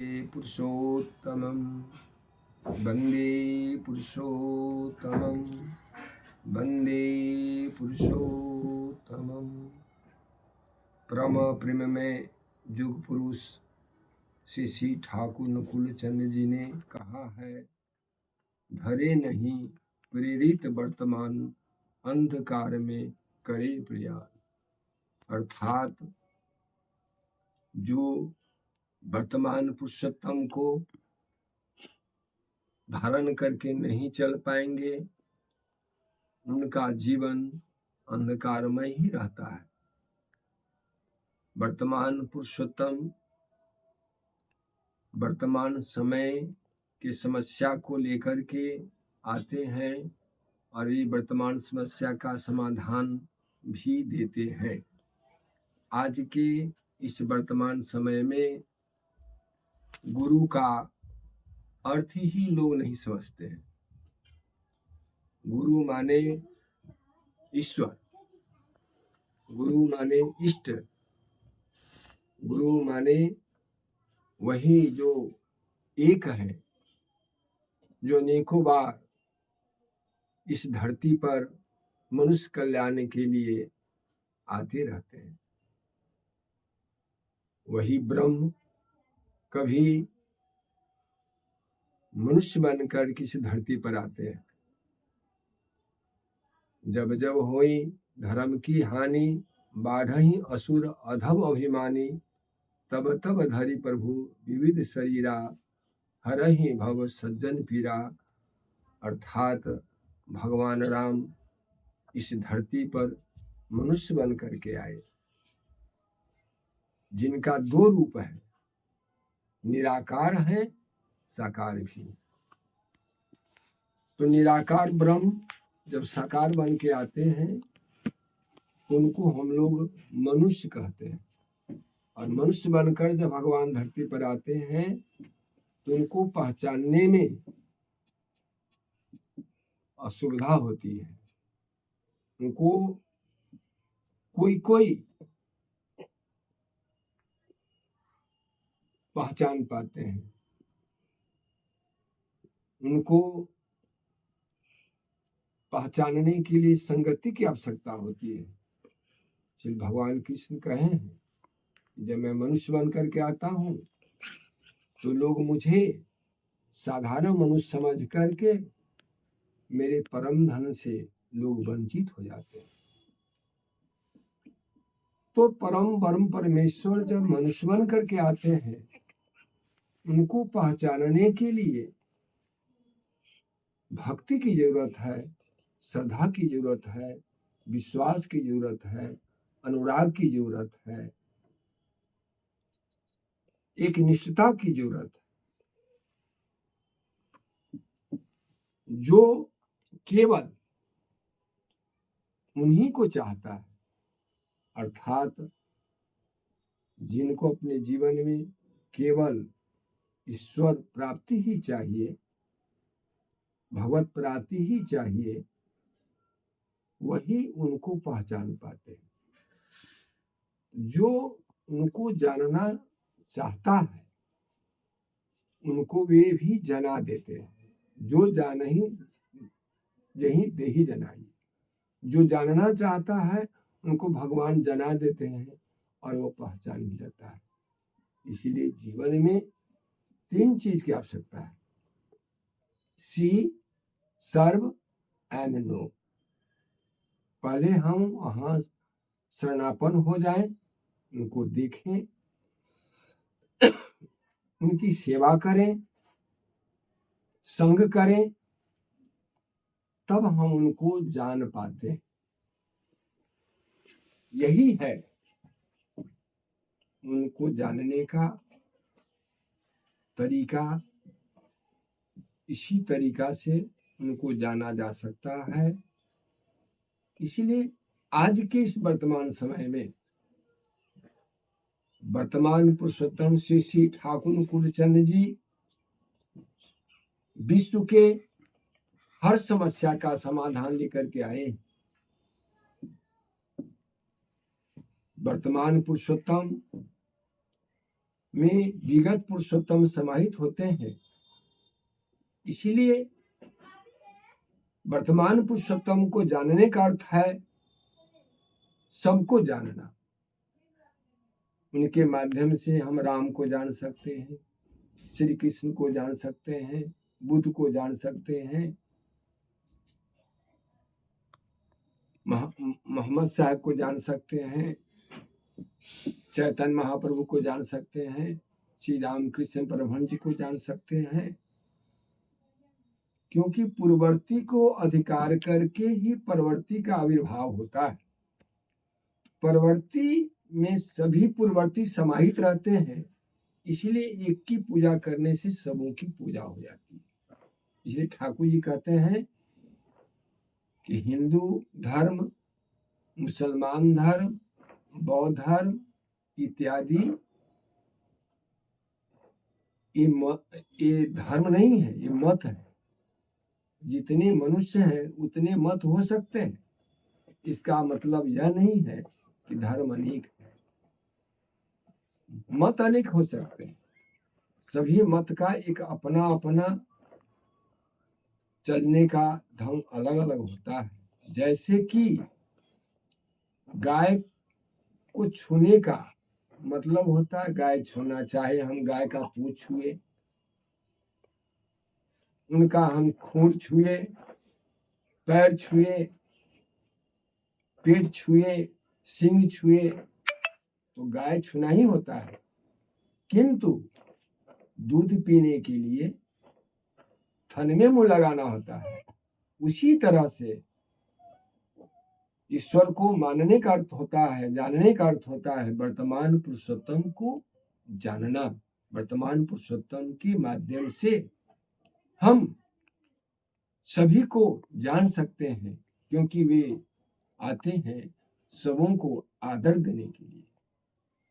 पुरुषोत्तमं वन्दे पुरुषोत्तमं वन्दे पुरुषोत्तमं। परम प्रेम में युग पुरुष श्री श्री ठाकुर नकुल चंद जी ने कहा है, धरे नहीं प्रेरित वर्तमान अंधकार में करे प्रयास। अर्थात जो वर्तमान पुरुषोत्तम को धारण करके नहीं चल पाएंगे, उनका जीवन अंधकारमय ही रहता है। वर्तमान पुरुषोत्तम वर्तमान समय की समस्या को लेकर के आते हैं और ये वर्तमान समस्या का समाधान भी देते हैं। आज के इस वर्तमान समय में गुरु का अर्थ ही लोग नहीं समझते हैं। गुरु माने ईश्वर, गुरु माने इष्ट, गुरु माने वही जो एक है, जो अनेकों बार इस धरती पर मनुष्य कल्याण के लिए आते रहते हैं। वही ब्रह्म कभी मनुष्य बनकर किसी धरती पर आते हैं। जब जब होई धर्म की हानि, बाढ़हि असुर अधम अभिमानी, तब तब धरि प्रभु विविध शरीरा, हरहि भव सज्जन पीरा। अर्थात भगवान राम इस धरती पर मनुष्य बन करके आए, जिनका दो रूप है, निराकार है, साकार भी। तो निराकार ब्रह्म जब साकार बन के आते हैं, उनको हम लोग मनुष्य कहते हैं। और मनुष्य बनकर जब भगवान धरती पर आते हैं, तो उनको पहचानने में असुविधा होती है। उनको कोई कोई पहचान पाते हैं, उनको पहचानने के लिए संगति की आवश्यकता होती है। श्री भगवान कृष्ण कहे हैं, जब मैं मनुष्य बन करके आता हूँ तो लोग मुझे साधारण मनुष्य समझ करके मेरे परम धन से लोग वंचित हो जाते हैं। तो परम परमेश्वर जब मनुष्य बन करके आते हैं, उनको पहचानने के लिए भक्ति की जरूरत है, श्रद्धा की जरूरत है, विश्वास की जरूरत है, अनुराग की जरूरत है, एक निष्ठता की जरूरत है, जो केवल उन्हीं को चाहता है। अर्थात जिनको अपने जीवन में केवल ईश्वर प्राप्ति ही चाहिए, भगवत प्राप्ति ही चाहिए, वही उनको पहचान पाते हैं। जो उनको जानना चाहता है, उनको वे भी जना देते हैं। जो जानहि जही देहि जनाई, जो जानना चाहता है उनको भगवान जना देते हैं और वो पहचान भी लेता है। इसीलिए जीवन में तीन चीज की आवश्यकता है, सी, सर्व एंड नो। पहले हम वहां शरणापन हो जाएं, उनको देखें, उनकी सेवा करें, संग करें, तब हम उनको जान पाते हैं। यही है उनको जानने का तरीका। इसी तरीका से उनको जाना जा सकता है। इसीलिए आज के इस वर्तमान समय में वर्तमान पुरुषोत्तम श्री श्री ठाकुर नकुलचंद जी विश्व के हर समस्या का समाधान लेकर के आए। वर्तमान पुरुषोत्तम में विगत पुरुषोत्तम समाहित होते हैं। इसीलिए वर्तमान पुरुषोत्तम को जानने का अर्थ है सबको जानना। उनके माध्यम से हम राम को जान सकते हैं, श्री कृष्ण को जान सकते हैं, बुद्ध को जान सकते हैं, मोहम्मद साहब को जान सकते हैं, चैतन्य महाप्रभु को जान सकते हैं, श्री रामकृष्ण परमहंस जी को जान सकते हैं। क्योंकि पूर्ववर्ती को अधिकार करके ही परवर्ती का आविर्भाव होता है। परवर्ती में सभी पूर्ववर्ती समाहित रहते हैं, इसलिए एक की पूजा करने से सबों की पूजा हो जाती है। इसलिए ठाकुर जी कहते हैं कि हिंदू धर्म, मुसलमान धर्म, बौद्ध धर्म इत्यादि ये धर्म नहीं है, ये मत है। जितने मनुष्य हैं उतने मत हो सकते हैं। इसका मतलब यह नहीं है कि धर्म अनेक है। मत अनेक हो सकते हैं, सभी मत का एक अपना अपना चलने का ढंग अलग अलग होता है। जैसे कि गाय को छूने का मतलब होता है गाय छूना, चाहे हम गाय का पूंछ छुए, उनका हम खूर छुए, पैर छुए, पेट छुए, सींग छुए, तो गाय छूना ही होता है। किंतु दूध पीने के लिए थन में मुंह लगाना होता है। उसी तरह से ईश्वर को मानने का अर्थ होता है, जानने का अर्थ होता है वर्तमान पुरुषोत्तम को जानना। वर्तमान पुरुषोत्तम के माध्यम से हम सभी को जान सकते हैं, क्योंकि वे आते हैं सबों को आदर देने के लिए।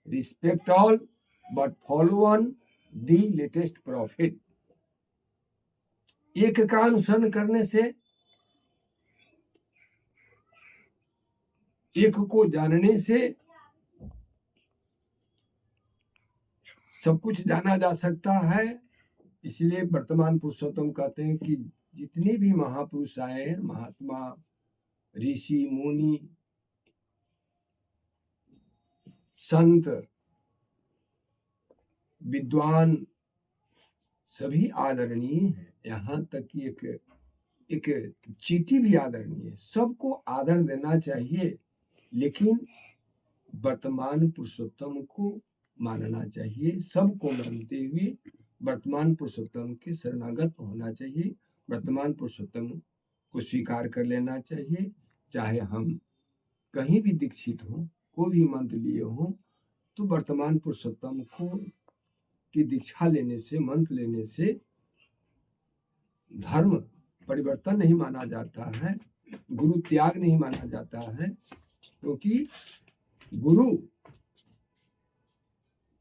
Respect all but follow on the latest profit. एक का अनुसरण करने से, एक को जानने से सब कुछ जाना जा सकता है। इसलिए वर्तमान पुरुषोत्तम कहते हैं कि जितने भी महापुरुष आए हैं, महात्मा, ऋषि, मुनि, संत, विद्वान, सभी आदरणीय हैं। यहाँ तक कि एक चींटी भी आदरणीय है। सबको आदर देना चाहिए, लेकिन वर्तमान पुरुषोत्तम को मानना चाहिए। सबको मानते हुए वर्तमान पुरुषोत्तम के शरणागत होना चाहिए। वर्तमान पुरुषोत्तम को स्वीकार कर लेना चाहिए। चाहे हम कहीं भी दीक्षित हों, कोई भी मंत्र लिए हों, तो वर्तमान पुरुषोत्तम को की दीक्षा लेने से, मंत्र लेने से धर्म परिवर्तन नहीं माना जाता है, गुरु त्याग नहीं माना जाता है। क्योंकि गुरु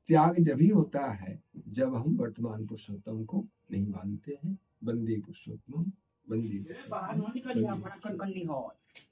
त्याग जब ही होता है जब हम वर्तमान पुरुषोत्तम को नहीं मानते हैं। वंदे पुरुषोत्तम, वंदे पुरुषोत्तम, वंदे पुरुषोत्तम।